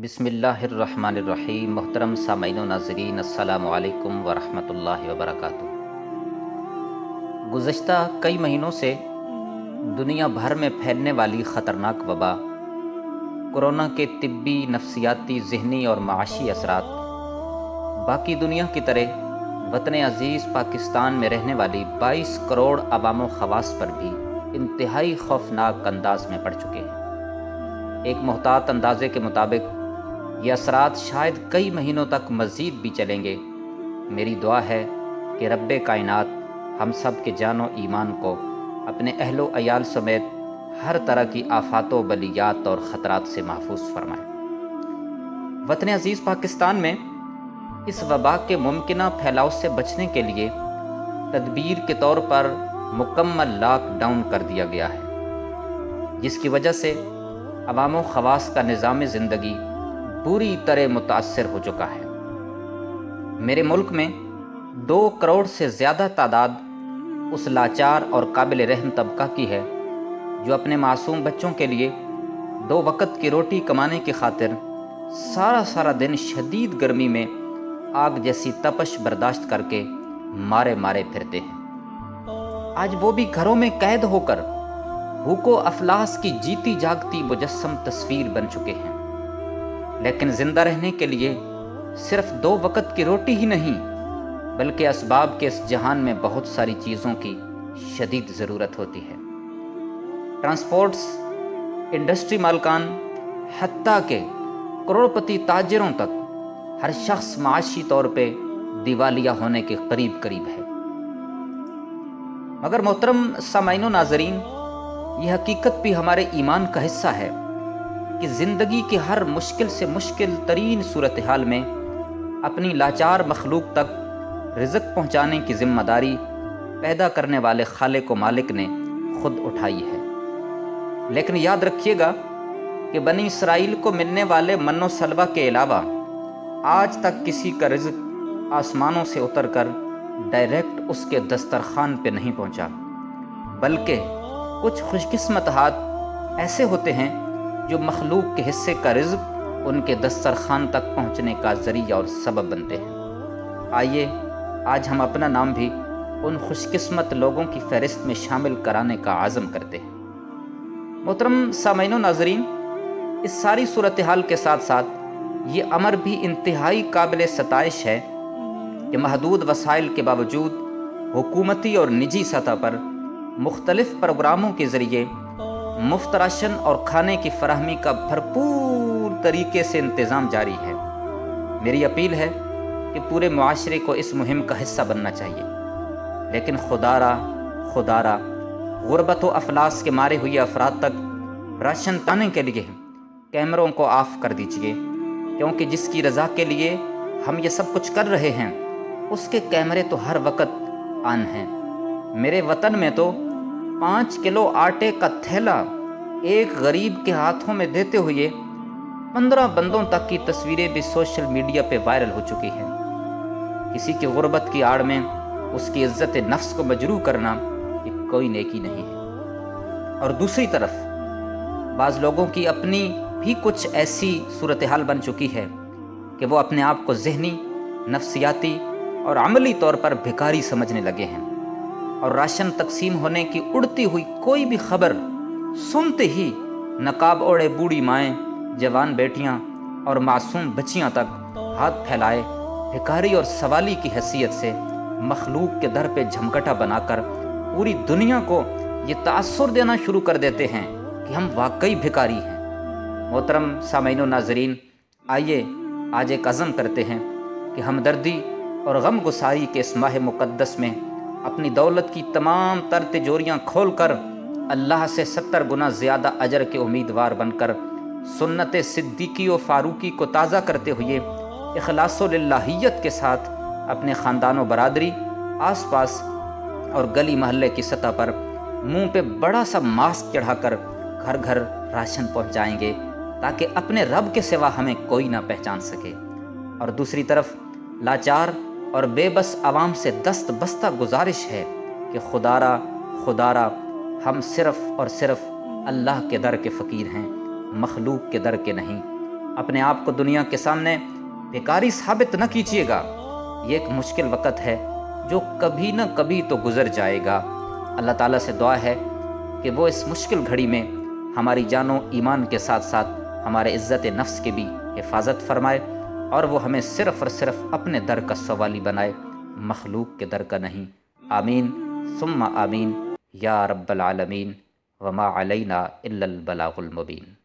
بسم اللہ الرحمن الرحیم۔ محترم سامعین و ناظرین، السلام علیکم ورحمۃ اللہ وبرکاتہ۔ گزشتہ کئی مہینوں سے دنیا بھر میں پھیلنے والی خطرناک وبا، کورونا کے طبی، نفسیاتی، ذہنی اور معاشی اثرات باقی دنیا کی طرح وطن عزیز پاکستان میں رہنے والی 22 کروڑ عوام و خواص پر بھی انتہائی خوفناک انداز میں پڑ چکے ہیں۔ ایک محتاط اندازے کے مطابق یہ اثرات شاید کئی مہینوں تک مزید بھی چلیں گے۔ میری دعا ہے کہ رب کائنات ہم سب کے جان و ایمان کو اپنے اہل و عیال سمیت ہر طرح کی آفات و بلیات اور خطرات سے محفوظ فرمائے۔ وطن عزیز پاکستان میں اس وبا کے ممکنہ پھیلاؤ سے بچنے کے لیے تدبیر کے طور پر مکمل لاک ڈاؤن کر دیا گیا ہے، جس کی وجہ سے عوام و خواص کا نظام زندگی بری طرح متاثر ہو چکا ہے۔ میرے ملک میں 2 کروڑ سے زیادہ تعداد اس لاچار اور قابل رحم طبقہ کی ہے جو اپنے معصوم بچوں کے لیے 2 وقت کی روٹی کمانے کی خاطر سارا دن شدید گرمی میں آگ جیسی تپش برداشت کر کے مارے پھرتے ہیں۔ آج وہ بھی گھروں میں قید ہو کر بھوک و افلاس کی جیتی جاگتی مجسم تصویر بن چکے ہیں، لیکن زندہ رہنے کے لیے صرف 2 وقت کی روٹی ہی نہیں بلکہ اسباب کے اس جہان میں بہت ساری چیزوں کی شدید ضرورت ہوتی ہے۔ ٹرانسپورٹس، انڈسٹری مالکان، حتیٰ کہ کروڑپتی تاجروں تک ہر شخص معاشی طور پہ دیوالیہ ہونے کے قریب ہے۔ مگر محترم سامعین و ناظرین، یہ حقیقت بھی ہمارے ایمان کا حصہ ہے کہ زندگی کی ہر مشکل سے مشکل ترین صورتحال میں اپنی لاچار مخلوق تک رزق پہنچانے کی ذمہ داری پیدا کرنے والے خالق و مالک نے خود اٹھائی ہے۔ لیکن یاد رکھیے گا کہ بنی اسرائیل کو ملنے والے من و سلوہ کے علاوہ آج تک کسی کا رزق آسمانوں سے اتر کر ڈائریکٹ اس کے دسترخوان پہ نہیں پہنچا، بلکہ کچھ خوش قسمت ہاتھ ایسے ہوتے ہیں جو مخلوق کے حصے کا رزق ان کے دسترخوان تک پہنچنے کا ذریعہ اور سبب بنتے ہیں۔ آئیے آج ہم اپنا نام بھی ان خوش قسمت لوگوں کی فہرست میں شامل کرانے کا عزم کرتے ہیں۔ محترم سامعین و ناظرین، اس ساری صورتحال کے ساتھ ساتھ یہ امر بھی انتہائی قابل ستائش ہے کہ محدود وسائل کے باوجود حکومتی اور نجی سطح پر مختلف پروگراموں کے ذریعے مفت راشن اور کھانے کی فراہمی کا بھرپور طریقے سے انتظام جاری ہے۔ میری اپیل ہے کہ پورے معاشرے کو اس مہم کا حصہ بننا چاہیے، لیکن خدا را غربت و افلاس کے مارے ہوئے افراد تک راشن پانے کے لیے کیمروں کو آف کر دیجیے، کیونکہ جس کی رضا کے لیے ہم یہ سب کچھ کر رہے ہیں اس کے کیمرے تو ہر وقت آن ہیں۔ میرے وطن میں تو 5 کلو آٹے کا تھیلا ایک غریب کے ہاتھوں میں دیتے ہوئے 15 بندوں تک کی تصویریں بھی سوشل میڈیا پہ وائرل ہو چکی ہیں۔ کسی کی غربت کی آڑ میں اس کی عزت نفس کو مجروح کرنا یہ کوئی نیکی نہیں ہے۔ اور دوسری طرف بعض لوگوں کی اپنی بھی کچھ ایسی صورتحال بن چکی ہے کہ وہ اپنے آپ کو ذہنی، نفسیاتی اور عملی طور پر بھکاری سمجھنے لگے ہیں، اور راشن تقسیم ہونے کی اڑتی ہوئی کوئی بھی خبر سنتے ہی نقاب اوڑے بوڑھی مائیں، جوان بیٹیاں اور معصوم بچیاں تک ہاتھ پھیلائے بھکاری اور سوالی کی حیثیت سے مخلوق کے در پہ جھمکٹا بنا کر پوری دنیا کو یہ تاثر دینا شروع کر دیتے ہیں کہ ہم واقعی بھکاری ہیں۔ محترم سامعین و ناظرین، آئیے آج ایک عزم کرتے ہیں کہ ہمدردی اور غم گساری کے اس ماہ مقدس میں اپنی دولت کی تمام تر تجوریاں کھول کر اللہ سے 70 گنا زیادہ اجر کے امیدوار بن کر سنت صدیقی و فاروقی کو تازہ کرتے ہوئے اخلاص و للہیت کے ساتھ اپنے خاندان و برادری، آس پاس اور گلی محلے کی سطح پر منہ پہ بڑا سا ماسک چڑھا کر گھر گھر راشن پہنچائیں گے، تاکہ اپنے رب کے سوا ہمیں کوئی نہ پہچان سکے۔ اور دوسری طرف لاچار اور بے بس عوام سے دست بستہ گزارش ہے کہ خدا را ہم صرف اور صرف اللہ کے در کے فقیر ہیں، مخلوق کے در کے نہیں۔ اپنے آپ کو دنیا کے سامنے بیکاری ثابت نہ کیجیے گا۔ یہ ایک مشکل وقت ہے جو کبھی نہ کبھی تو گزر جائے گا۔ اللہ تعالیٰ سے دعا ہے کہ وہ اس مشکل گھڑی میں ہماری جان و ایمان کے ساتھ ساتھ ہمارے عزت نفس کی بھی حفاظت فرمائے، اور وہ ہمیں صرف اور صرف اپنے در کا سوالی بنائے، مخلوق کے در کا نہیں۔ آمین ثم آمین یا رب العالمین، وما علینا الا البلاغ المبین۔